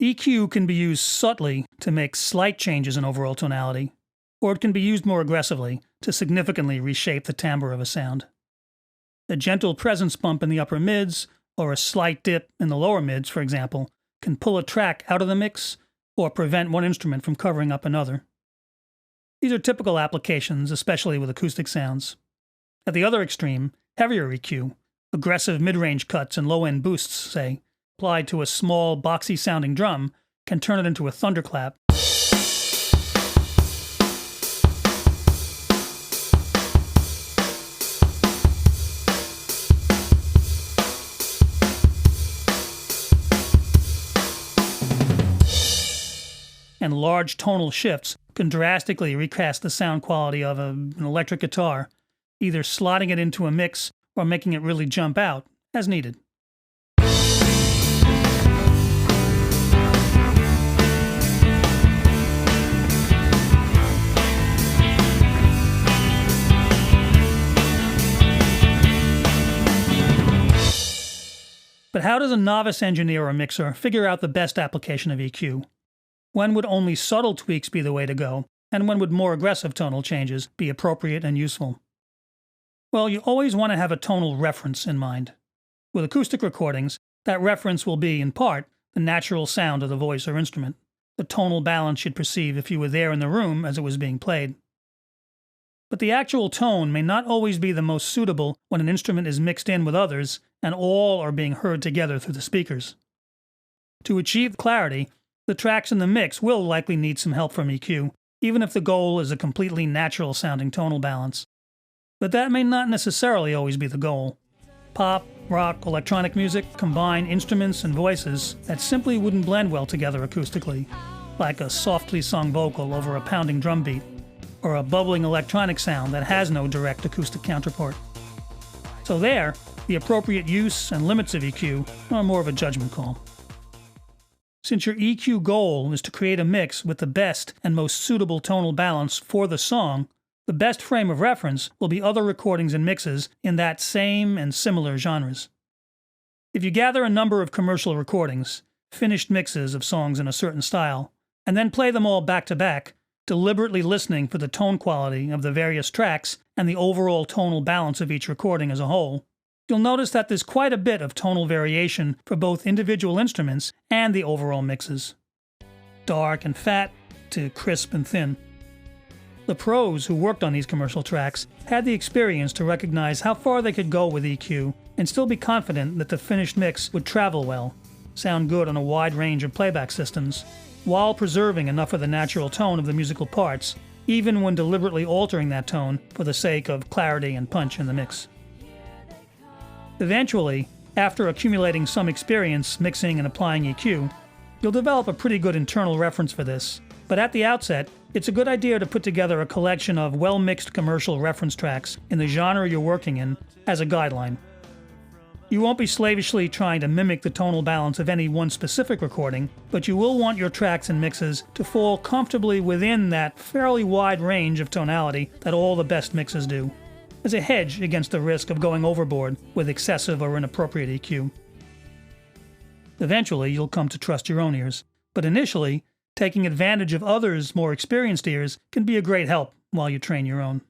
EQ can be used subtly to make slight changes in overall tonality, or it can be used more aggressively to significantly reshape the timbre of a sound. A gentle presence bump in the upper mids, or a slight dip in the lower mids, for example, can pull a track out of the mix or prevent one instrument from covering up another. These are typical applications, especially with acoustic sounds. At the other extreme, heavier EQ, aggressive mid-range cuts and low-end boosts, say, applied to a small, boxy-sounding drum, can turn it into a thunderclap. And large tonal shifts can drastically recast the sound quality of an electric guitar, either slotting it into a mix or making it really jump out as needed. But how does a novice engineer or mixer figure out the best application of EQ? When would only subtle tweaks be the way to go, and when would more aggressive tonal changes be appropriate and useful? Well, you always want to have a tonal reference in mind. With acoustic recordings, that reference will be, in part, the natural sound of the voice or instrument, the tonal balance you'd perceive if you were there in the room as it was being played. But the actual tone may not always be the most suitable when an instrument is mixed in with others and all are being heard together through the speakers. To achieve clarity, the tracks in the mix will likely need some help from EQ, even if the goal is a completely natural-sounding tonal balance. But that may not necessarily always be the goal. Pop, rock, electronic music combine instruments and voices that simply wouldn't blend well together acoustically, like a softly sung vocal over a pounding drum beat, or a bubbling electronic sound that has no direct acoustic counterpart. So there, the appropriate use and limits of EQ are more of a judgment call. Since your EQ goal is to create a mix with the best and most suitable tonal balance for the song, the best frame of reference will be other recordings and mixes in that same and similar genres. If you gather a number of commercial recordings, finished mixes of songs in a certain style, and then play them all back to back, deliberately listening for the tone quality of the various tracks and the overall tonal balance of each recording as a whole, you'll notice that there's quite a bit of tonal variation for both individual instruments and the overall mixes. Dark and fat to crisp and thin. The pros who worked on these commercial tracks had the experience to recognize how far they could go with EQ and still be confident that the finished mix would travel well, sound good on a wide range of playback systems, while preserving enough of the natural tone of the musical parts, even when deliberately altering that tone for the sake of clarity and punch in the mix. Eventually, after accumulating some experience mixing and applying EQ, you'll develop a pretty good internal reference for this, but at the outset, it's a good idea to put together a collection of well-mixed commercial reference tracks in the genre you're working in as a guideline. You won't be slavishly trying to mimic the tonal balance of any one specific recording, but you will want your tracks and mixes to fall comfortably within that fairly wide range of tonality that all the best mixes do, as a hedge against the risk of going overboard with excessive or inappropriate EQ. Eventually, you'll come to trust your own ears, but initially, taking advantage of others' more experienced ears can be a great help while you train your own.